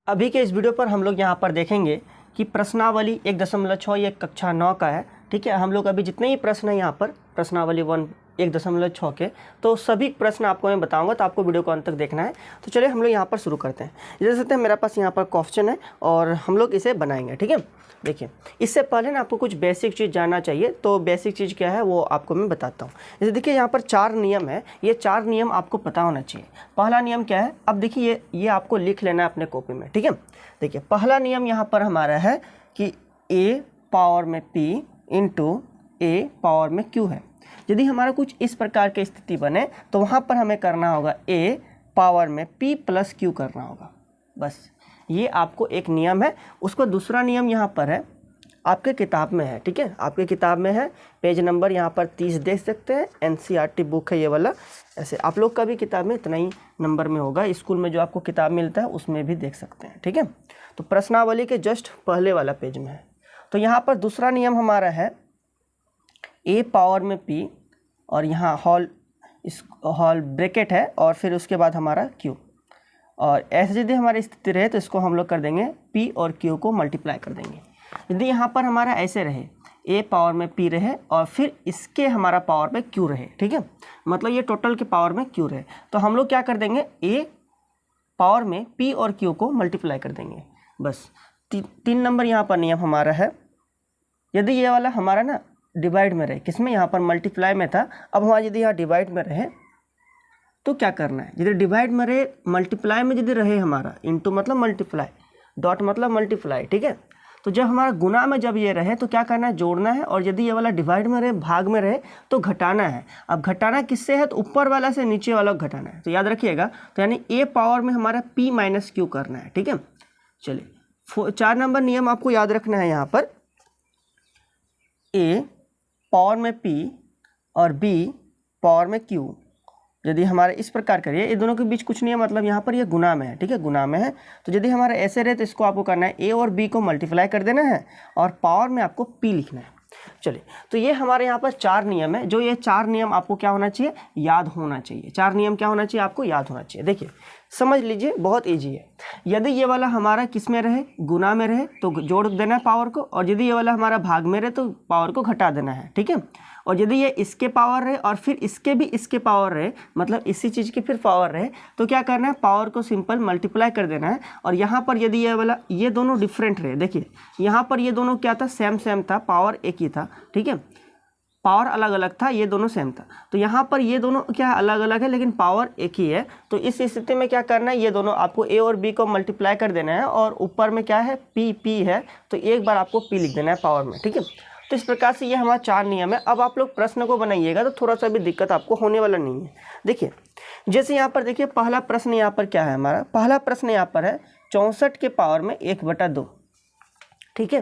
अभी के इस वीडियो पर हम लोग यहाँ पर देखेंगे कि प्रश्नावली 1.6 ये कक्षा 9 का है। ठीक है, हम लोग अभी जितने ही प्रश्न हैं यहाँ पर प्रश्नावली 1.6 के, तो सभी प्रश्न आपको मैं बताऊंगा, तो आपको वीडियो को अंत तक देखना है। तो चलिए हम लोग यहाँ पर शुरू करते हैं। देख सकते हैं मेरे पास यहाँ पर क्वेश्चन है और हम लोग इसे बनाएंगे। ठीक है, देखिए इससे पहले ना आपको कुछ बेसिक चीज़ जानना चाहिए। तो बेसिक चीज़ क्या है वो आपको मैं बताता हूँ। जैसे देखिए यहाँ पर 4 नियम है, ये 4 नियम आपको पता होना चाहिए। पहला नियम क्या है, अब देखिए ये आपको लिख लेना है अपने कॉपी में। ठीक है, देखिए पहला नियम यहाँ पर हमारा है कि a पावर में p इंटू a पावर में q है। यदि हमारा कुछ इस प्रकार की स्थिति बने तो वहाँ पर हमें करना होगा a पावर में p प्लस q करना होगा। बस ये आपको एक नियम है। उसको दूसरा नियम यहाँ पर है, आपके किताब में है। ठीक है, आपके किताब में है, पेज नंबर यहाँ पर 30 देख सकते हैं। NCERT बुक है ये वाला। ऐसे आप लोग का भी किताब में इतना ही नंबर में होगा, स्कूल में जो आपको किताब मिलता है उसमें भी देख सकते हैं। ठीक है, तो प्रश्नावली के जस्ट पहले वाला पेज में है। तो यहाँ पर दूसरा नियम हमारा है a पावर में p और यहाँ हॉल ब्रैकेट है और फिर उसके बाद हमारा q, और ऐसे यदि हमारी स्थिति रहे तो इसको हम लोग कर देंगे p और q को मल्टीप्लाई कर देंगे। यदि यहाँ पर हमारा ऐसे रहे a पावर में p रहे और फिर इसके हमारा पावर में q रहे, ठीक है, मतलब ये टोटल के पावर में q रहे, तो हम लोग क्या कर देंगे a पावर में p और q को मल्टीप्लाई कर देंगे। बस 3 नंबर यहाँ पर नियम हमारा है। यदि ये वाला हमारा ना डिवाइड में रहे, किसमें, यहाँ पर मल्टीप्लाई में था, अब हमारा यदि यहाँ डिवाइड में रहे तो क्या करना है, यदि डिवाइड में रहे, मल्टीप्लाई में यदि रहे हमारा, इंटू मतलब मल्टीप्लाई, डॉट मतलब मल्टीप्लाई। ठीक है, तो जब हमारा गुना में जब ये रहे तो क्या करना है, जोड़ना है, और यदि ये वाला डिवाइड में रहे, भाग में रहे, तो घटाना है। अब घटाना किससे है, तो ऊपर वाला से नीचे वाला को घटाना है। तो याद रखिएगा, तो यानी a पावर में हमारा p माइनस q करना है। ठीक है, चलिए 4 नंबर नियम आपको याद रखना है। यहाँ पर a पावर में p और b पावर में q, यदि हमारे इस प्रकार करिए, ये दोनों के बीच कुछ नहीं है, मतलब यहाँ पर ये गुना में है। ठीक है, गुना में है, तो यदि हमारा ऐसे रहे तो इसको आपको करना है a और b को मल्टीप्लाई कर देना है और पावर में आपको p लिखना है। चलिए, तो ये हमारे यहाँ पर 4 नियम है। जो ये 4 नियम आपको क्या होना चाहिए, याद होना चाहिए। 4 नियम क्या होना चाहिए, आपको याद होना चाहिए। देखिए समझ लीजिए, बहुत ईजी है। यदि ये वाला हमारा किस में रहे, गुना में रहे, तो जोड़ देना है पावर को, और यदि ये वाला हमारा भाग में रहे तो पावर को घटा देना है। ठीक है, और यदि ये इसके पावर रहे और फिर इसके भी इसके पावर रहे, मतलब इसी चीज़ की फिर पावर रहे, तो क्या करना है, पावर को सिंपल मल्टीप्लाई कर देना है। और यहाँ पर यदि ये वाला, ये दोनों डिफरेंट रहे, देखिए यहाँ पर ये दोनों क्या था, सेम था, पावर एक ही था। ठीक है, पावर अलग अलग था, ये दोनों सेम था। तो यहाँ पर ये दोनों क्या अलग अलग है, लेकिन पावर एक ही है। तो इस स्थिति में क्या करना है, ये दोनों आपको a और b को मल्टीप्लाई कर देना है, और ऊपर में क्या है, p है, तो एक बार आपको p लिख देना है पावर में। ठीक है, तो इस प्रकार से ये हमारा 4 नियम है। अब आप लोग प्रश्न को बनाइएगा तो थोड़ा सा भी दिक्कत आपको होने वाला नहीं है। देखिए जैसे यहाँ पर देखिए पहला प्रश्न यहाँ पर क्या है, हमारा पहला प्रश्न यहाँ पर है 64 के पावर में 1/2। ठीक है,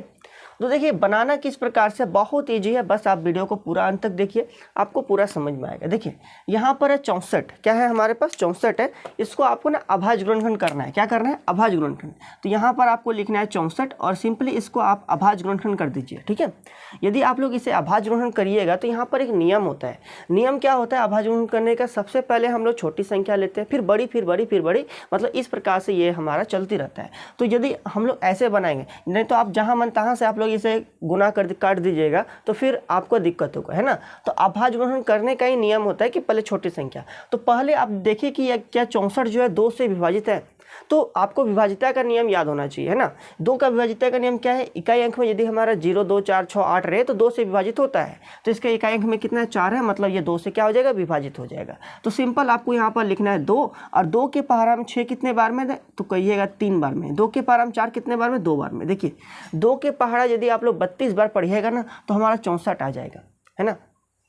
तो देखिए बनाना किस प्रकार से, बहुत ईजी है। बस आप वीडियो को पूरा अंत तक देखिए, आपको पूरा समझ में आएगा। देखिए यहाँ पर है 64, क्या है हमारे पास 64 है, इसको आपको ना अभाज्य गुणनखंड करना है। क्या करना है, अभाज्य गुणनखंड। तो यहाँ पर आपको लिखना है 64 और सिंपली इसको आप अभाज्य गुणनखंड कर दीजिए। ठीक है, यदि आप लोग इसे अभाज्य गुणनखंड करिएगा तो यहाँ पर एक नियम होता है। नियम क्या होता है अभाज्य गुणनखंड करने का, सबसे पहले हम लोग छोटी संख्या लेते हैं, फिर बड़ी, फिर बड़ी, फिर बड़ी, मतलब इस प्रकार से ये हमारा चलती रहता है। तो यदि हम लोग ऐसे बनाएंगे, नहीं तो आप जहाँ मन तहाँ से आप लोग इसे गुना कर काट दीजिएगा तो फिर आपको दिक्कत होगा, है ना। तो अभाज्य गुणनखंड करने का ही नियम होता है कि पहले छोटी संख्या, तो पहले आप देखिए कि क्या 64 जो है 2 से विभाजित है, तो आपको विभाजिता का नियम याद होना चाहिए, है ना। 2 का विभाजिता का नियम क्या है, इकाई अंक में यदि हमारा 0, 2, 4, 6, 8 रहे तो 2 से विभाजित होता है, तो इसका इकाई अंक में कितना है, 4 है, मतलब ये 2 से क्या हो जाएगा, विभाजित हो जाएगा। तो सिंपल आपको यहाँ पर लिखना है 2, और 2 के पहाड़ा में 6 कितने बार में, तो कहिएगा 3 बार में। 2 के पहाड़ा में 4 कितने बार में, 2 बार में। देखिए 2 के पहाड़ा यदि आप लोग 32 बार पढ़िएगा ना तो हमारा 64 आ जाएगा, है ना।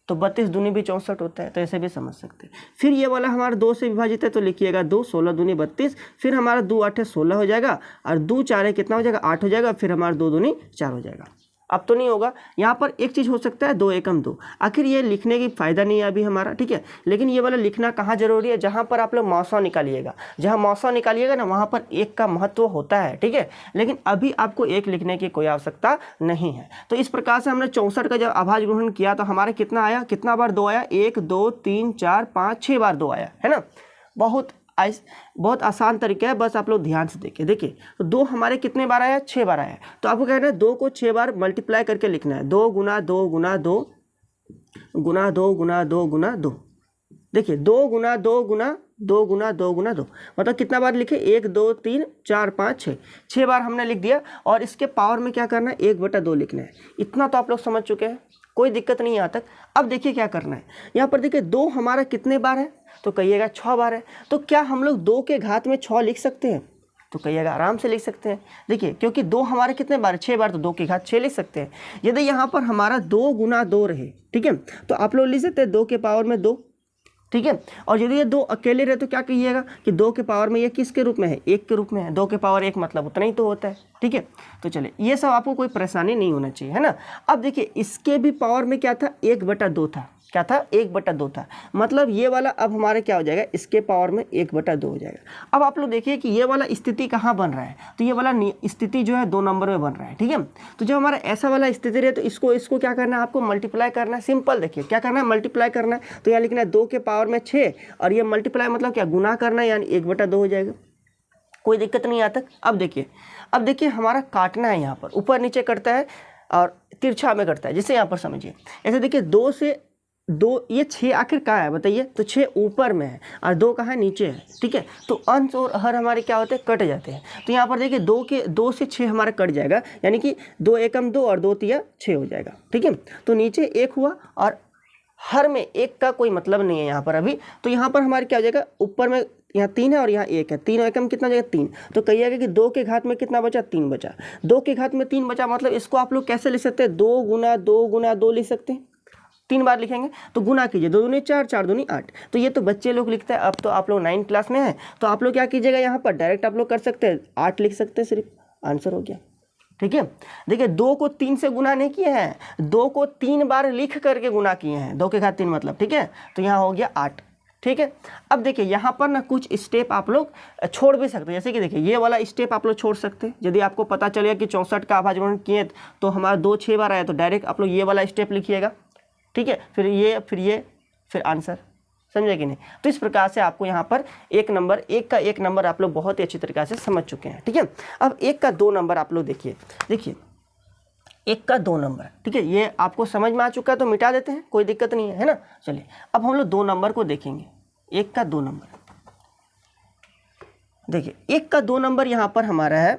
तो 32 दूनी भी 64 होता है, तो ऐसे भी समझ सकते हैं। फिर ये वाला हमारा 2 से विभाजित है, तो लिखिएगा 2, 16 दूनी 32, फिर हमारा 2 8 16 हो जाएगा, और 2 4 कितना हो जाएगा, 8 हो जाएगा, फिर हमारा 2 दूनी 4 हो जाएगा। अब तो नहीं होगा, यहाँ पर एक चीज़ हो सकता है 2 एकम 2, आखिर ये लिखने की फ़ायदा नहीं है अभी हमारा। ठीक है, लेकिन ये वाला लिखना कहाँ जरूरी है, जहाँ पर आप लोग मौसा निकालिएगा, जहाँ मौसा निकालिएगा ना वहाँ पर 1 का महत्व होता है। ठीक है, लेकिन अभी आपको 1 लिखने की कोई आवश्यकता नहीं है। तो इस प्रकार से हमने 64 का जब अभाज्य गुणनखंड किया तो हमारा कितना आया, कितना बार 2 आया, 1 2 3 4 5 6 बार 2 आया, है ना। बहुत बहुत आसान तरीका है, बस आप लोग ध्यान से देखिए। देखिए तो 2 हमारे कितने बार आया, 6 बार आया, तो आपको क्या करना है, 2 को 6 बार मल्टीप्लाई करके लिखना है, 2 गुना 2 गुना 2 गुना 2 गुना 2 गुना 2। देखिए 2 गुना 2 गुना 2 गुना 2 गुना 2 मतलब कितना बार लिखे, 1 2 3 4 5 6, 6 बार हमने लिख दिया। और इसके पावर में क्या करना है, 1/2 लिखना है। इतना तो आप लोग समझ चुके हैं, कोई दिक्कत नहीं है यहाँ तक। अब देखिए क्या करना है, यहाँ पर देखिए 2 हमारा कितने बार है, तो कहिएगा 6 बार है। तो क्या हम लोग 2 के घात में 6 लिख सकते हैं, तो कहिएगा आराम से लिख सकते हैं। देखिए क्योंकि 2 हमारे कितने बार, 6 बार, तो 2 के घात 6 लिख सकते हैं। यदि यहाँ पर हमारा 2 गुना 2 रहे, ठीक है, तो आप लोग लिख सकते हैं 2 के पावर में 2, ठीक है। और यदि ये 2 अकेले रहे तो क्या कहिएगा कि 2 के पावर में ये किसके रूप में है, 1 के रूप में है। 2 के पावर 1 मतलब उतना ही तो होता है, ठीक है। तो चलिए ये सब आपको कोई परेशानी नहीं होना चाहिए, है ना। अब देखिए इसके भी पावर में क्या था, 1/2 था। क्या था, 1/2 था। मतलब ये वाला अब हमारे क्या हो जाएगा, इसके पावर में 1/2 हो जाएगा। अब आप लोग देखिए कि ये वाला स्थिति कहाँ बन रहा है, तो ये वाला स्थिति जो है 2 नंबर में बन रहा है, ठीक है। तो जब हमारा ऐसा वाला स्थिति रहे तो इसको क्या करना है, आपको मल्टीप्लाई करना है। सिंपल देखिए क्या करना है, मल्टीप्लाई करना है। तो यहाँ लिखना है 2 के पावर में 6 और ये मल्टीप्लाई मतलब क्या, गुना करना है, यानी 1/2 हो जाएगा। कोई दिक्कत नहीं आता। अब देखिए हमारा काटना है, यहाँ पर ऊपर नीचे कटता है और तिरछा में कटता है, जैसे यहाँ पर समझिए। ऐसे देखिए 2 से 2, ये 6 आखिर कहाँ है बताइए, तो 6 ऊपर में है और 2 कहाँ है, नीचे है, ठीक है। तो अंश और हर हमारे क्या होते हैं, कट जाते हैं। तो यहाँ पर देखिए 2 से 6 हमारा कट जाएगा, यानी कि 2 एकम 2 और 2 तिया 6 हो जाएगा, ठीक है। तो नीचे 1 हुआ और हर में 1 का कोई मतलब नहीं है यहाँ पर अभी। तो यहाँ पर हमारे क्या हो जाएगा, ऊपर में यहाँ 3 है और यहाँ 1 है, 3 एकम कितना हो जाएगा, 3। तो कहिएगा कि 2 के घात में कितना बचा, 3 बचा। 2 के घात में 3 बचा, मतलब इसको आप लोग कैसे लिख सकते हैं, 2 गुना 2 गुना 2 लिख सकते हैं। 3 बार लिखेंगे तो गुना कीजिए, 2 दूनी 4, 4 दूनी 8। तो ये तो बच्चे लोग लिखते हैं, अब तो आप लोग 9th क्लास में हैं, तो आप लोग क्या कीजिएगा, यहाँ पर डायरेक्ट आप लोग कर सकते हैं, 8 लिख सकते हैं, सिर्फ आंसर हो गया, ठीक है। देखिए 2 को 3 से गुना नहीं किए हैं, 2 को 3 बार लिख करके गुना किए हैं, 2 के घात 3 मतलब, ठीक है। तो यहाँ हो गया 8, ठीक है। अब देखिए यहाँ पर ना कुछ स्टेप आप लोग छोड़ भी सकते हैं, जैसे कि देखिए ये वाला स्टेप आप लोग छोड़ सकते हैं। यदि आपको पता चलेगा कि 64 का आभाजन किए तो हमारा 2 6 बार आया, तो डायरेक्ट आप लोग ये वाला स्टेप लिखिएगा, ठीक है। फिर आंसर, समझे कि नहीं। तो इस प्रकार से आपको यहाँ पर 1 का 1 नंबर आप लोग बहुत ही अच्छी तरीके से समझ चुके हैं, ठीक है। अब 1 का 2 नंबर आप लोग देखिए 1 का 2 नंबर, ठीक है। ये आपको समझ में आ चुका है तो मिटा देते हैं, कोई दिक्कत नहीं है ना। चलिए अब हम लोग 2 नंबर को देखेंगे। 1 का 2 नंबर देखिए, 1 का 2 नंबर यहाँ पर हमारा है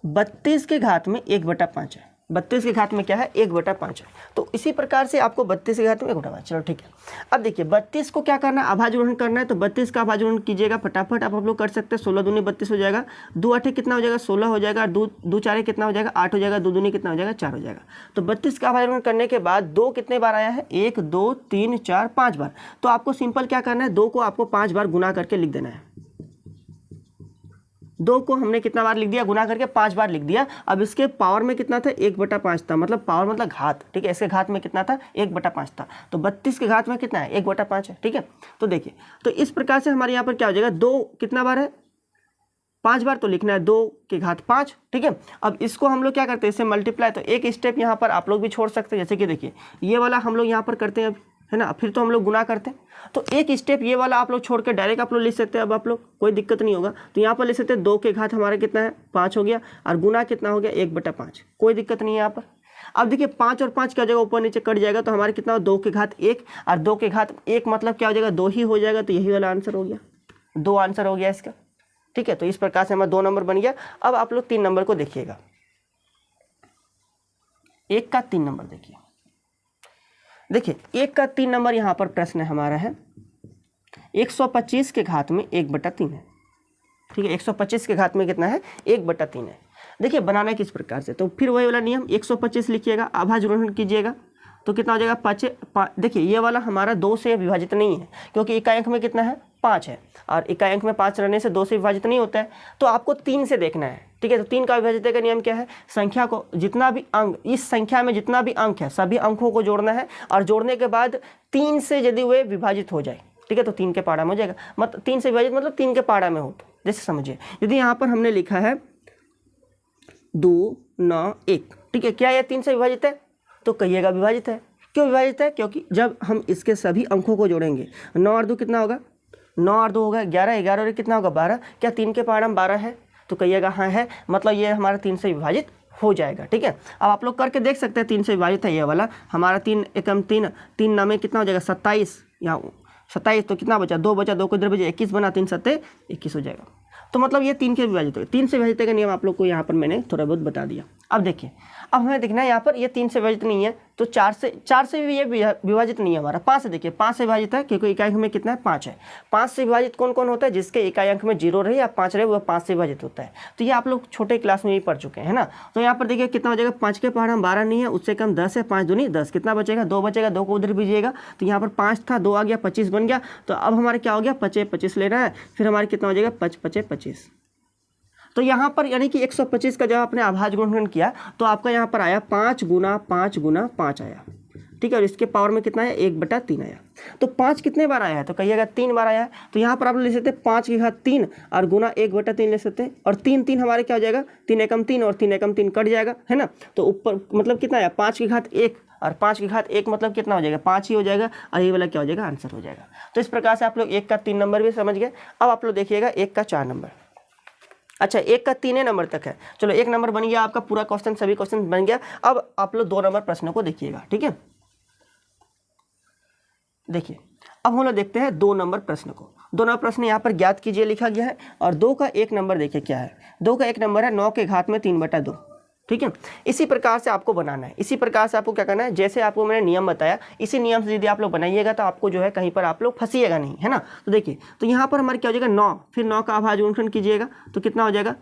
32 के घात में 1/5 है। 32 के घात में क्या है, 1/5 है। तो इसी प्रकार से आपको 32 के घात में 1/5, चलो ठीक है। अब देखिए 32 को क्या करना है, आभाजोड़न करना है। तो 32 का आभाजोड़न कीजिएगा फटाफट, आप लोग कर सकते हैं। 16 दूनी 32 हो जाएगा, 2 8 कितना हो जाएगा, 16 हो जाएगा, 2 4 कितना हो जाएगा, 8 हो जाएगा, 2 दूनी कितना हो जाएगा, 4 हो जाएगा। तो 32 का आभाजोड़न करने के बाद 2 कितने बार आया है, 1 2 3 4 5 बार। तो आपको सिंपल क्या करना है, 2 को आपको 5 बार गुना करके लिख देना है। 2 को हमने कितना बार लिख दिया, गुना करके 5 बार लिख दिया। अब इसके पावर में कितना था, 1/5 था, मतलब पावर मतलब घात, ठीक है। इसके घात में कितना था, 1/5 था। तो 32 के घात में कितना है, 1/5 है, ठीक है। तो देखिए तो इस प्रकार से हमारे यहाँ पर क्या हो जाएगा, 2 कितना बार है, 5 बार तो लिखना है, 2 के घात 5, ठीक है। अब इसको हम लोग क्या करते हैं, इससे मल्टीप्लाई। तो एक स्टेप यहाँ पर आप लोग भी छोड़ सकते हैं, जैसे कि देखिए ये वाला हम लोग यहाँ पर करते हैं, है ना। फिर तो हम लोग गुना करते हैं, तो एक स्टेप ये वाला आप लोग छोड़ के डायरेक्ट आप लोग लिख सकते हैं। अब आप लोग कोई दिक्कत नहीं होगा, तो यहाँ पर लिख सकते हैं 2 के घात हमारा कितना है, 5 हो गया, और गुना कितना हो गया, 1/5। कोई दिक्कत नहीं है यहाँ पर। अब देखिए 5 और 5 क्या जगह ऊपर नीचे कट जाएगा, तो हमारे कितना हो, 2 के घात 1 और 2 के घात 1 मतलब क्या हो जाएगा, 2 ही हो जाएगा। तो यही वाला आंसर हो गया, 2 आंसर हो गया इसका, ठीक है। तो इस प्रकार से हमारा 2 नंबर बन गया। अब आप लोग 3 नंबर को देखिएगा। 1 का 3 नंबर देखिए 1 का 3 नंबर यहाँ पर प्रश्न हमारा है 125 के घात में 1/3 है, ठीक है। 125 के घात में कितना है, 1/3 है। देखिए बनाना किस प्रकार से, तो फिर वही वाला नियम, 125 लिखिएगा, आभाजोड़न कीजिएगा, तो कितना हो जाएगा, 5। देखिए ये वाला हमारा 2 से विभाजित नहीं है, क्योंकि इकाई अंक में कितना है, 5 है, और इकाई अंक में 5 रहने से 2 से विभाजित नहीं होता है। तो आपको 3 से देखना है, ठीक है। तो 3 का विभाजित का नियम क्या है, संख्या को जितना भी अंक, इस संख्या में जितना भी अंक है सभी अंकों को जोड़ना है, और जोड़ने के बाद 3 से यदि वे विभाजित हो जाए, ठीक है, तो 3 के पाड़ा में हो जाएगा। मतलब 3 से विभाजित मतलब 3 के पाड़ा में हो, तो जैसे समझिए यदि यहाँ पर हमने लिखा है 2 9 1, ठीक है, क्या यह 3 से विभाजित है, तो कहिएगा विभाजित है। क्यों विभाजित है, क्योंकि जब हम इसके सभी अंकों को जोड़ेंगे, 9 और 2 कितना होगा, 9 और 2 होगा 11, 11 और कितना होगा 12। क्या 3 के परिणाम 12 है? तो कहिएगा हाँ है, मतलब ये हमारा 3 से विभाजित हो जाएगा। ठीक है, अब आप लोग करके देख सकते हैं 3 से विभाजित है ये वाला हमारा। 3 एकम 3, 3 9 में कितना हो जाएगा 27, यहाँ 27 तो कितना बचा 2 बचा, 2 को इधर बचे 21 बना, 3 7 21 हो जाएगा। तो मतलब ये 3 के विभाजित हो गए। 3 से विभाजित का नियम आप लोग को यहाँ पर मैंने थोड़ा बहुत बता दिया। अब देखिए, अब हमें देखना है यहाँ पर ये 3 से विभाजित नहीं है तो 4 से भी ये विभाजित नहीं है हमारा। 5 से देखिए 5 से विभाजित है क्योंकि इकाई अंक में कितना है 5 है। 5 से विभाजित कौन कौन होता है? जिसके इकाई अंक में 0 रहे या 5 रहे वह 5 से विभाजित होता है। तो ये आप लोग छोटे क्लास में भी पढ़ चुके हैं ना। तो यहाँ पर देखिए कितना हो जाएगा, 5 के परिणाम 12 नहीं है, उससे कम 10 है, 5 दूनी 10, कितना बचेगा 2 बचेगा, 2 को उधर भेजिएगा तो यहाँ पर 5 था 2 आ गया 25 बन गया। तो अब हमारे क्या हो गया 25 ले रहा है, फिर हमारे कितना हो जाएगा 25। तो यहाँ पर यानी कि 125 का जब आपने अभाज्य गुणनखंड किया तो आपका यहाँ पर आया 5 गुना 5 गुना 5 आया। ठीक है, और इसके पावर में कितना है 1/3 आया। तो 5 कितने बार आया है? तो कहिएगा 3 बार आया है। तो यहाँ पर आप ले सकते हैं 5 की घात 3 और गुना 1/3 ले सकते हैं। और 3 3 हमारे क्या हो जाएगा 3 एकम 3 और 3 एकम 3 कट जाएगा, है ना। तो ऊपर मतलब कितना आया 5 की घात 1 और 5 की घात 1 मतलब कितना हो जाएगा 5 ही हो जाएगा। और ये वाला क्या हो जाएगा आंसर हो जाएगा। तो इस प्रकार से आप लोग 1 का 3 नंबर भी समझ गए। अब आप लोग देखिएगा 1 का 4 नंबर। अच्छा 1 का 3 नंबर तक है। चलो 1 नंबर बन गया आपका, पूरा क्वेश्चन सभी क्वेश्चन बन गया। अब आप लोग 2 नंबर प्रश्न को देखिएगा। ठीक है, देखिए अब हम लोग देखते हैं 2 नंबर प्रश्न को। 2 नंबर प्रश्न यहाँ पर ज्ञात कीजिए लिखा गया है। और 2 का 1 नंबर देखिए क्या है। 2 का 1 नंबर है 9 के घात में 3/2। ठीक है, इसी प्रकार से आपको बनाना है। इसी प्रकार से आपको क्या करना है, जैसे आपको मैंने नियम बताया इसी नियम से यदि आप लोग बनाइएगा तो आपको जो है कहीं पर आप लोग फंसिएगा नहीं, है ना। तो देखिए तो यहाँ पर हमारे क्या हो जाएगा 9, फिर 9 का अभाज्य गुणनखंड कीजिएगा तो कितना हो जाएगा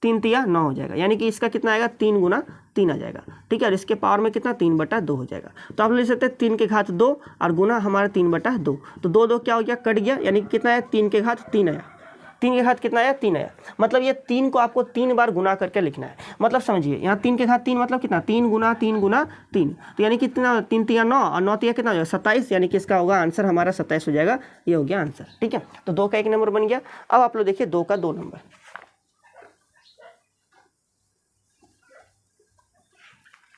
3 तिया 9 हो जाएगा। यानी कि इसका कितना आएगा 3 गुना 3 आ जाएगा। ठीक है, और इसके पावर में कितना 3/2 हो जाएगा। तो आप ले सकते हैं 3 के घात 2 और गुना हमारा 3/2। तो 2 2 क्या हो गया कट गया, यानी कि कितना है 3 के घात 3 आया। 3 के घात कितना आया 3 आया। मतलब ये 3 को आपको 3 बार गुना करके लिखना है। मतलब समझिए यहाँ 3 के घात 3 मतलब कितना 3 गुना 3 गुना 3। तो यानी कितना 3 तिया 9 और 9 तिया कितना हो जाएगा 27। यानी कि इसका होगा आंसर हमारा 27 हो जाएगा। ये हो गया आंसर। ठीक है, तो 2 का 1 नंबर बन गया। अब आप लोग देखिए 2 का 2 नंबर।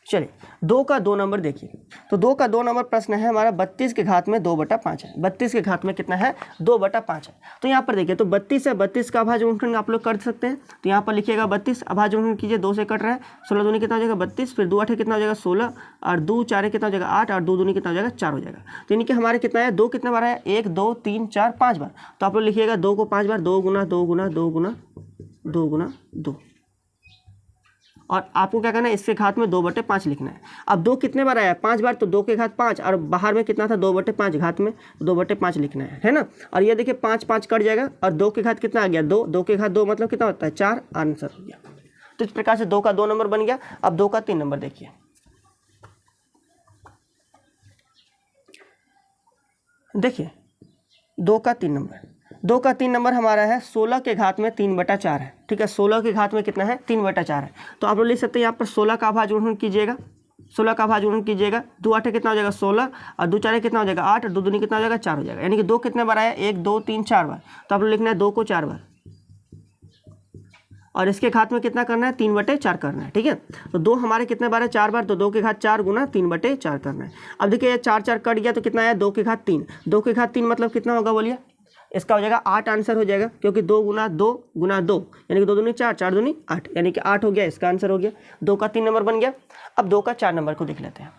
चलिए 2 का 2 नंबर देखिए। तो 2 का 2 नंबर प्रश्न है हमारा 32 के घात में 2/5 है। 32 के घात में कितना है 2/5 है। तो यहाँ पर देखिए तो 32 है, 32 का अभाज्य गुणनखंड आप लोग कर सकते हैं। तो यहाँ पर लिखिएगा 32 अभाज्य गुणनखंड कीजिए, 2 से कट रहा है 16 दूनी कितना हो जाएगा 32, फिर 2 8 कितना हो जाएगा 16 और 2 4 कितना हो जाएगा 8 और 2 दूनी कितना हो जाएगा 4 हो जाएगा। तो यानी कि हमारे कितना है 2 कितने बार है 1 2 3 4 5 बार। तो आप लोग लिखिएगा 2 को 5 बार 2 गुना 2 गुना 2 गुना 2 गुना 2। और आपको क्या करना है इसके घात में 2/5 लिखना है। अब 2 कितने बार आया 5 बार, तो 2 के घात 5 और बाहर में कितना था 2/5 घात में 2/5 लिखना है ना। और ये देखिए 5 5 कट जाएगा और 2 के घात कितना आ गया 2, 2 के घात 2 मतलब कितना होता है 4, आंसर हो गया। तो इस प्रकार से 2 का 2 नंबर बन गया। अब 2 का 3 नंबर देखिए। देखिए 2 का 3 नंबर। 2 का 3 नंबर हमारा है 16 के घात में 3/4 है। ठीक है, 16 के घात में कितना है 3/4 है। तो आप लोग लिख सकते हैं यहाँ पर 16 का अभाज्य गुणनखंड कीजिएगा। 16 का अभाज्य गुणनखंड कीजिएगा, 2 8 कितना हो जाएगा 16 और 2 4 कितना हो जाएगा 8 और 2 दूनी कितना हो जाएगा 4 हो जाएगा। यानी कि 2 कितने बार आया 1 2 3 4 बार। तो आप लोग लिखना है 2 को 4 बार और इसके घात में कितना करना है 3/4 करना है। ठीक है, तो 2 हमारे कितने बार है 4 बार, तो 2 के घात 4 गुना 3/4 करना है। अब देखिए 4 4 कट गया तो कितना आया 2 के घात 3। 2 के घात 3 मतलब कितना होगा बोलिए, इसका हो जाएगा 8 आंसर हो जाएगा, क्योंकि 2 गुना 2 गुना 2 यानी कि 2 दूनी 4 4 दूनी 8 यानी कि 8 हो गया, इसका आंसर हो गया। 2 का 3 नंबर बन गया। अब 2 का 4 नंबर को देख लेते हैं।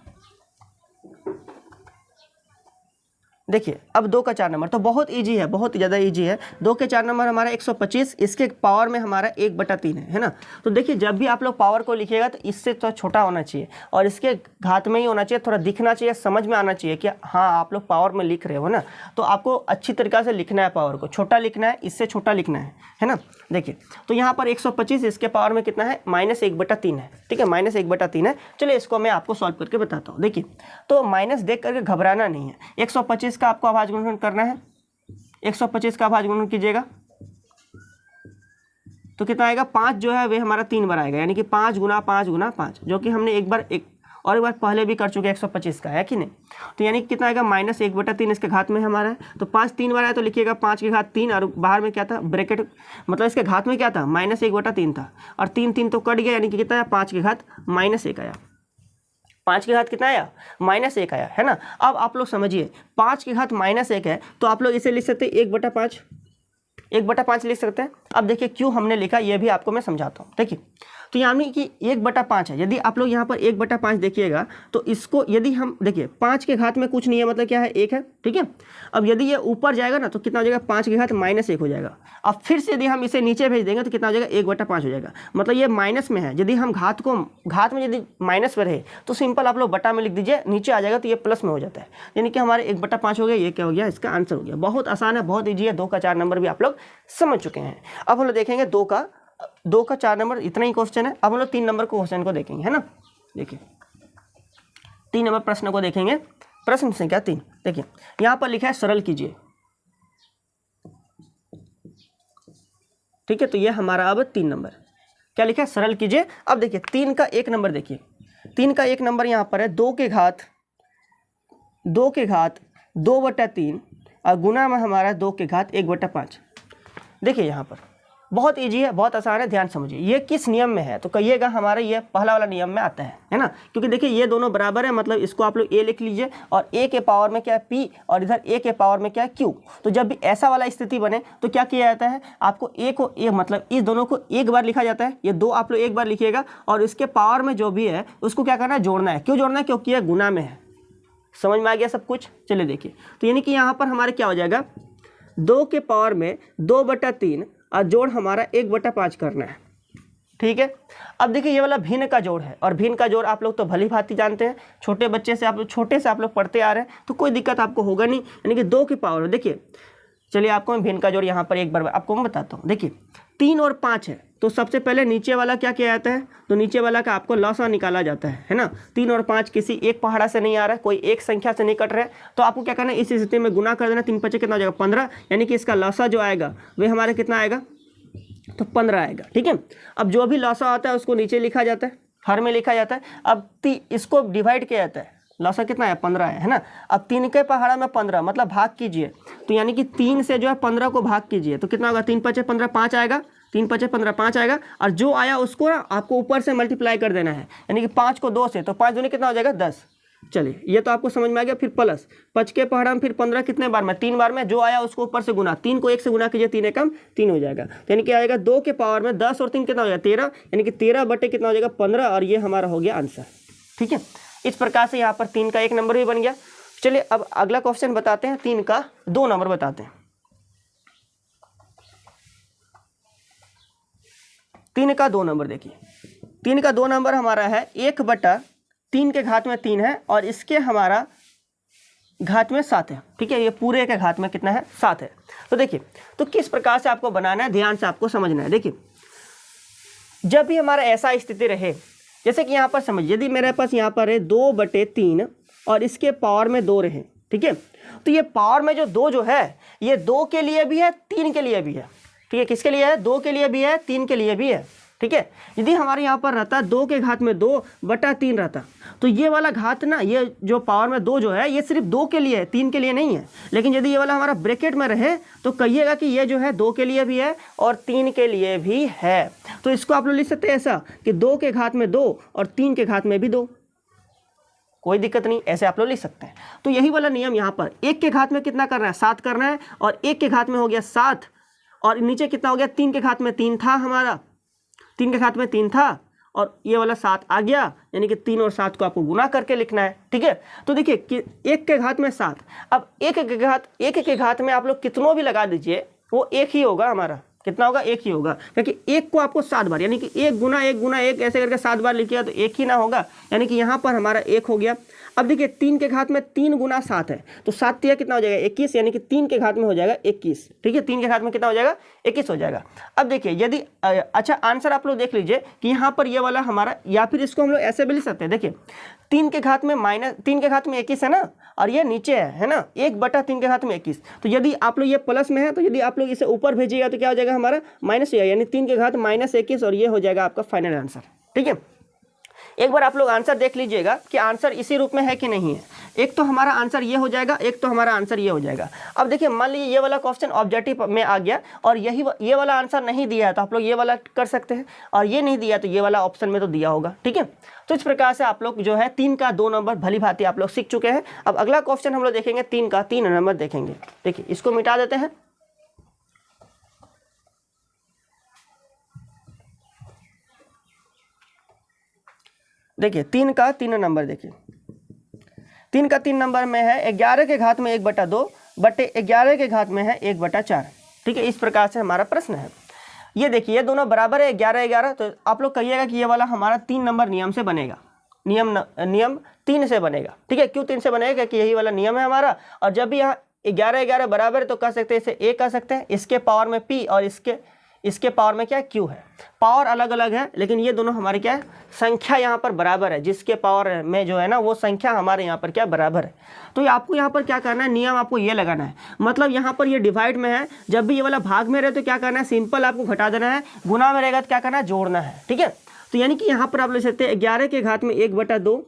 देखिए अब 2 का 4 नंबर तो बहुत इजी है, बहुत ज़्यादा इजी है। 2 के 4 नंबर हमारा 125, इसके पावर में हमारा 1/3 है ना। तो देखिए जब भी आप लोग पावर को लिखिएगा तो इससे तो छोटा होना चाहिए और इसके घात में ही होना चाहिए, थोड़ा दिखना चाहिए, समझ में आना चाहिए कि हाँ आप लोग पावर में लिख रहे हो ना। तो आपको अच्छी तरीक़ा से लिखना है, पावर को छोटा लिखना है, इससे छोटा लिखना है ना। देखिए तो यहाँ पर 125 इसके पावर में कितना है -1/3 है। ठीक है, -1/3 है। चलिए इसको मैं आपको सॉल्व करके बताता हूँ। देखिए तो माइनस देख करके घबराना नहीं है। 125 का आपको अभाज्य गुणनखंड करना है। 125 का अभाज्य गुणनखंड कीजिएगा तो कितना आएगा 5 जो है वे हमारा 3 बार आएगा, यानी कि 5 गुना 5 गुना 5, जो कि हमने एक बार पहले भी कर चुके हैं 125 का, है कि नहीं। तो यानी कि कितना आएगा -1/3 इसके घात में हमारा है। तो 5 3 बार आया तो लिखिएगा 5 के घात 3 और बाहर में क्या था ब्रैकेट, मतलब इसके घात में क्या था -1/3 था और 3 3 तो कट गया, यानी कि कितना आया 5 के घात -1 आया। 5 की घात कितना आया, -1 आया, है ना। अब आप लोग समझिए 5 की घात -1 है, तो आप लोग इसे लिख सकते हैं 1/5, 1/5 लिख सकते हैं। अब देखिए क्यों हमने लिखा ये भी आपको मैं समझाता हूँ। देखिए तो यानी कि 1/5 है, यदि आप लोग यहाँ पर 1/5 देखिएगा तो इसको यदि हम देखिए 5 के घात में कुछ नहीं है, मतलब क्या है, 1 है, ठीक है। अब यदि ये ऊपर जाएगा ना तो कितना हो जाएगा, 5 की घात -1 हो जाएगा। अब फिर से यदि हम इसे नीचे भेज देंगे तो कितना हो जाएगा, 1/5 हो जाएगा, मतलब ये माइनस में है। यदि हम घात में यदि माइनस पर रहे तो सिंपल आप लोग बटा में लिख दीजिए, नीचे आ जाएगा तो ये प्लस में हो जाता है, यानी कि हमारे 1/5 हो गया। ये क्या हो गया, इसका आंसर हो गया। बहुत आसान है, बहुत ईजी है, 2 का 4 नंबर भी आप लोग समझ चुके हैं। अब हम लोग देखेंगे 2 का 4 नंबर, इतना ही क्वेश्चन है। अब हम लोग 3 नंबर को क्वेश्चन को देखेंगे, है ना। देखिए 3 नंबर प्रश्न को देखेंगे, प्रश्न संख्या 3। देखिए यहाँ पर लिखा है सरल कीजिए, ठीक है। तो ये हमारा अब 3 नंबर क्या लिखा है, सरल कीजिए। अब देखिए 3 का 1 नंबर, देखिए 3 का 1 नंबर यहाँ पर है 2 के घात 2/3 और गुना में हमारा 2 के घात 1/5। देखिए यहाँ पर बहुत इजी है, बहुत आसान है, ध्यान समझिए। ये किस नियम में है तो कहिएगा, हमारा ये पहला वाला नियम में आता है ना। क्योंकि देखिए ये दोनों बराबर है, मतलब इसको आप लोग a लिख लीजिए और a के पावर में क्या है p और इधर a के पावर में क्या है q। तो जब भी ऐसा वाला स्थिति बने तो क्या किया जाता है, आपको a को a मतलब इस दोनों को एक बार लिखा जाता है, ये 2 आप लोग एक बार लिखिएगा और इसके पावर में जो भी है उसको क्या करना है, जोड़ना है। क्यों जोड़ना है, क्योंकि यह गुना में है। समझ में आ गया सब कुछ। चलिए देखिए, तो यानी कि यहाँ पर हमारे क्या हो जाएगा, 2 के पावर में 2/3 और जोड़ हमारा 1/5 करना है, ठीक है। अब देखिए ये वाला भिन्न का जोड़ है, और भिन्न का जोड़ आप लोग तो भली भांति जानते हैं, छोटे बच्चे से छोटे से आप लोग पढ़ते आ रहे हैं, तो कोई दिक्कत आपको होगा नहीं। यानी कि 2 के पावर में देखिए, चलिए आपको मैं भिन्न का जोड़ यहाँ पर एक बार आपको मैं बताता हूँ। देखिए 3 और 5 है, तो सबसे पहले नीचे वाला क्या किया जाता है, तो नीचे वाला का आपको लॉसा निकाला जाता है ना। 3 और 5 किसी एक पहाड़ा से नहीं आ रहा है, कोई एक संख्या से नहीं कट रहा है, तो आपको क्या करना है, इस स्थिति में गुना कर देना। 3 5 कितना हो जाएगा, 15, यानी कि इसका लॉसा जो आएगा वह हमारे कितना आएगा, तो 15 आएगा, ठीक है। अब जो भी लॉसा आता है उसको नीचे लिखा जाता है, हर में लिखा जाता है। अब इसको डिवाइड किया जाता है, लॉसा कितना है, 15 है ना। अब 3 के पहाड़ा में 15 मतलब भाग कीजिए, तो यानी कि 3 से जो है 15 को भाग कीजिए, तो कितना होगा, 3 5 15 5 आएगा, 3 5 15 5 आएगा। और जो आया उसको ना आपको ऊपर से मल्टीप्लाई कर देना है, यानी कि 5 को 2 से, तो 5 दूनी कितना हो जाएगा, 10। चलिए ये तो आपको समझ में आ गया। फिर प्लस 5 के पहाड़ा में फिर 15 कितने बार में, 3 बार में, जो आया उसको ऊपर से गुना, 3 को 1 से गुना कीजिए, 3 एकम 3 हो जाएगा। तो यानी क्या आएगा, 2 के पावर में 10 और 3 कितना हो जाएगा, 13, यानी कि 13 बटे कितना हो जाएगा, 15, और ये हमारा हो गया आंसर, ठीक है। इस प्रकार से यहाँ पर 3 का 1 नंबर भी बन गया। चलिए अब अगला क्वेश्चन बताते हैं, 3 का 2 नंबर बताते हैं। 3 का 2 नंबर देखिए, 3 का 2 नंबर हमारा है 1/3 के घात में 3 है और इसके हमारा घात में 7 है, ठीक है। ये पूरे के घात में कितना है, 7 है। तो देखिए तो किस प्रकार से आपको बनाना है, ध्यान से आपको समझना है। देखिए जब भी हमारा ऐसा स्थिति रहे, जैसे कि यहाँ पर समझिए, यदि मेरे पास यहाँ पर है 2/3 और इसके पावर में 2 रहे, ठीक है। तो ये पावर में जो 2 जो है, ये 2 के लिए भी है, 3 के लिए भी है, ठीक है। किसके लिए है, 2 के लिए भी है, 3 के लिए भी है, ठीक है। यदि हमारे यहाँ पर रहता 2 के घात में 2/3 रहता, तो ये वाला घात ना, ये जो पावर में 2 जो है, ये सिर्फ 2 के लिए है, 3 के लिए नहीं है। लेकिन यदि ये वाला हमारा ब्रैकेट में रहे तो कहिएगा कि ये जो है 2 के लिए भी है और 3 के लिए भी है। तो इसको आप लोग लिख सकते हैं ऐसा कि 2 के घात में 2 और 3 के घात में भी 2, कोई दिक्कत नहीं, ऐसे आप लोग लिख सकते हैं। तो यही वाला नियम यहाँ पर 1 के घात में कितना करना है, 7 करना है, और 1 के घात में हो गया 7, और नीचे कितना हो गया, 3 के घात में 3 था, हमारा 3 के घात में 3 था, और ये वाला 7 आ गया, यानी कि 3 और 7 को आपको गुना करके लिखना है, ठीक है। तो देखिए कि 1 के घात में 7, अब 1 के घात में आप लोग कितनों भी लगा दीजिए, वो 1 ही होगा, हमारा कितना होगा, 1 ही होगा, क्योंकि 1 को आपको 7 बार, यानी कि 1 गुना 1 गुना 1 ऐसे करके 7 बार लिखिएगा तो 1 ही ना होगा, यानी कि यहाँ पर हमारा 1 हो गया। अब देखिए 3 के घात में 3 गुना 7 है, तो 7 तिया कितना हो जाएगा, 21, यानी कि 3 के घात में हो जाएगा 21, ठीक है। 3 के घात में कितना हो जाएगा, 21 हो जाएगा। अब देखिए यदि अच्छा आंसर आप लोग देख लीजिए कि यहाँ पर ये वाला हमारा, या फिर इसको हम लोग ऐसे भी लिख सकते हैं। देखिए 3 के घात में 21 है ना, और ये नीचे है ना, 1/3 के घात में 21। तो यदि आप लोग ये प्लस में है, तो यदि आप लोग इसे ऊपर भेजिएगा तो क्या हो जाएगा, हमारा माइनस हो जाएगा, यानी 3 के घात -21, और ये हो जाएगा आपका फाइनल आंसर, ठीक है। एक बार आप लोग आंसर देख लीजिएगा कि आंसर इसी रूप में है कि नहीं है। एक तो हमारा आंसर ये हो जाएगा, एक तो हमारा आंसर ये हो जाएगा। अब देखिए मान लीजिए ये वाला क्वेश्चन ऑब्जेक्टिव में आ गया और ये वाला आंसर नहीं दिया है तो आप लोग ये वाला कर सकते हैं, और ये नहीं दिया तो ये वाला ऑप्शन में तो दिया होगा। ठीक है, तो इस प्रकार से आप लोग जो है 3 का 2 नंबर भली भांति आप लोग सीख चुके हैं। अब अगला क्वेश्चन हम लोग देखेंगे 3 का 3 नंबर देखेंगे। देखिए इसको मिटा देते हैं। देखिए 3 का 3 नंबर, देखिए 3 का 3 नंबर में है 11 के घात में 1/2 बटे 11 के घात में है 1/4। ठीक है, इस प्रकार से हमारा प्रश्न है। ये देखिए ये दोनों बराबर है 11 11, तो आप लोग कहिएगा कि ये वाला हमारा 3 नंबर नियम से बनेगा। नियम 3 से बनेगा। ठीक है, क्यों 3 से बनेगा कि यही वाला नियम है हमारा। और जब भी यहाँ 11 11 बराबर है तो कह सकते हैं इसे a कह सकते हैं, इसके पावर में p और इसके पावर में क्या है q है। पावर अलग अलग है लेकिन ये दोनों हमारे क्या है, संख्या यहाँ पर बराबर है। जिसके पावर में जो है ना वो संख्या हमारे यहाँ पर क्या बराबर है। तो आपको यहाँ पर क्या करना है, नियम आपको ये लगाना है। मतलब यहाँ पर ये डिवाइड में है, जब भी ये वाला भाग में रहे तो क्या करना है, सिंपल आपको घटा देना है। गुना में रहेगा तो क्या करना है, जोड़ना है। ठीक है, तो यानी कि यहाँ पर आप ले सकते हैं 11 के घात में 1/2,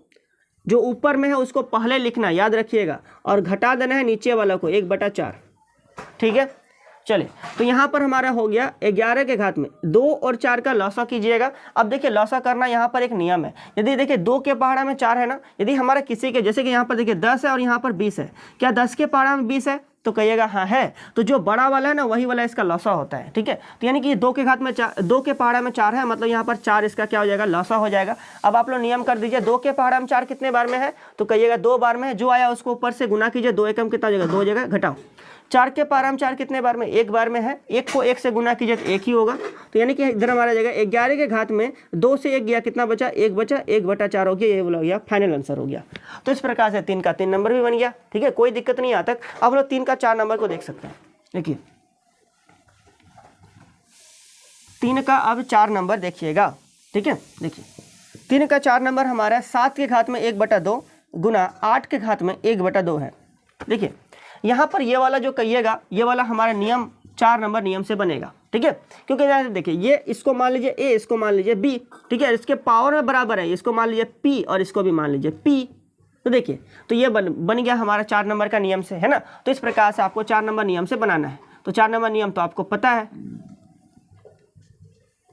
जो ऊपर में है उसको पहले लिखना याद रखिएगा, और घटा देना है नीचे वाला को 1/4। ठीक है, चलिए तो यहाँ पर हमारा हो गया 11 के घात में 2 और 4 का लॉसा कीजिएगा। अब देखिए लॉसा करना यहाँ पर एक नियम है। यदि देखिए 2 के पहाड़ा में 4 है ना, यदि हमारा किसी के जैसे कि यहाँ पर देखिए 10 है और यहाँ पर 20 है, क्या 10 के पहाड़ा में 20 है तो कहिएगा हाँ है, तो जो बड़ा वाला है ना वही वाला इसका लॉसा होता है। ठीक है, तो यानी कि 2 के घात में 2 के पहाड़ा में 4 है, मतलब यहाँ पर 4 इसका क्या हो जाएगा, लॉसा हो जाएगा। अब आप लोग नियम कर दीजिए 2 के पहाड़ा में 4 कितने बार में है तो कहिएगा 2 बार में है। जो आया उसको ऊपर से गुना कीजिए, 2 एकम कितना हो जाएगा, 2 जगह घटाओ। 4 के पहाड़ा में 4 कितने बार में, 1 बार में है। 1 को 1 से गुना कीजिए तो 1 ही होगा। तो यानी कि इधर हमारा जाएगा 11 के घात में 2 से 1 गया, कितना बचा, 1 बचा, 1/4 हो गया। ये बोला हो गया फाइनल आंसर हो गया। तो इस प्रकार से 3 का 3 नंबर भी बन गया। ठीक है, कोई दिक्कत नहीं आता। अब लोग 3 का 4 नंबर को देख सकते हैं। देखिए 3 का अब 4 नंबर देखिएगा। ठीक है, देखिए 3 का 4 नंबर हमारा 7 के घात में 1/2 गुना 8 के घात में 1/2 है। देखिए यहाँ पर ये वाला जो कहिएगा ये वाला हमारा नियम 4 नंबर नियम से बनेगा। ठीक है, क्योंकि यहाँ देखिए ये इसको मान लीजिए a, इसको मान लीजिए b। ठीक है, इसके पावर में बराबर है, इसको मान लीजिए p और इसको भी मान लीजिए p। तो देखिए तो ये बन गया हमारा 4 नंबर का नियम से, है ना। तो इस प्रकार से आपको 4 नंबर नियम से बनाना है। तो 4 नंबर नियम तो आपको पता है।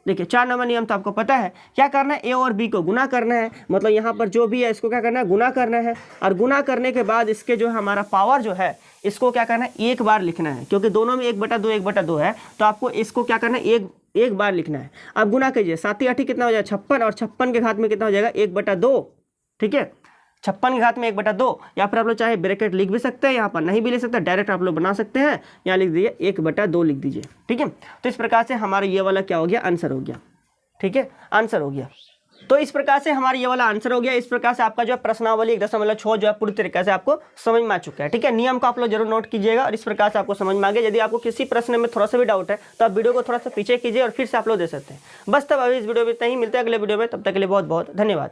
देखिए 4 नंबर नियम तो आपको पता है। क्या करना है, a और b को गुना करना है। मतलब यहाँ पर जो भी है इसको क्या करना है, गुना करना है। और गुना करने के बाद इसके जो हमारा पावर जो है इसको क्या करना है, एक बार लिखना है। क्योंकि दोनों में 1/2 1/2 है तो आपको इसको क्या करना है, एक बार लिखना है। अब गुना कीजिए, 7 8 कितना हो जाएगा, 56, और 56 के घात में कितना हो जाएगा, 1/2। ठीक है, 56 के घात में 1/2, या फिर आप लोग चाहे ब्रैकेट लिख भी सकते हैं, यहाँ पर नहीं भी लिख सकते, डायरेक्ट आप लोग बना सकते हैं। यहाँ लिख दीजिए 1/2 लिख दीजिए। ठीक है, तो इस प्रकार से हमारा ये वाला क्या हो गया, आंसर हो गया। ठीक है, आंसर हो गया। तो इस प्रकार से हमारा ये वाला आंसर हो गया। इस प्रकार से आपका जो है प्रश्नावली 1.6 जो है पूरी तरीके से आपको समझ में आ चुका है। ठीक है, नियम को आप लोग जरूर नोट कीजिएगा और इस प्रकार से आपको समझ में आ गया। यदि आपको किसी प्रश्न में थोड़ा सा भी डाउट है तो आप वीडियो को थोड़ा सा पीछे कीजिए और फिर से आप लोग दे सकते हैं। बस तब अभी इस वीडियो में इतना ही, मिलते हैं अगले वीडियो में। तब तक के लिए बहुत बहुत धन्यवाद।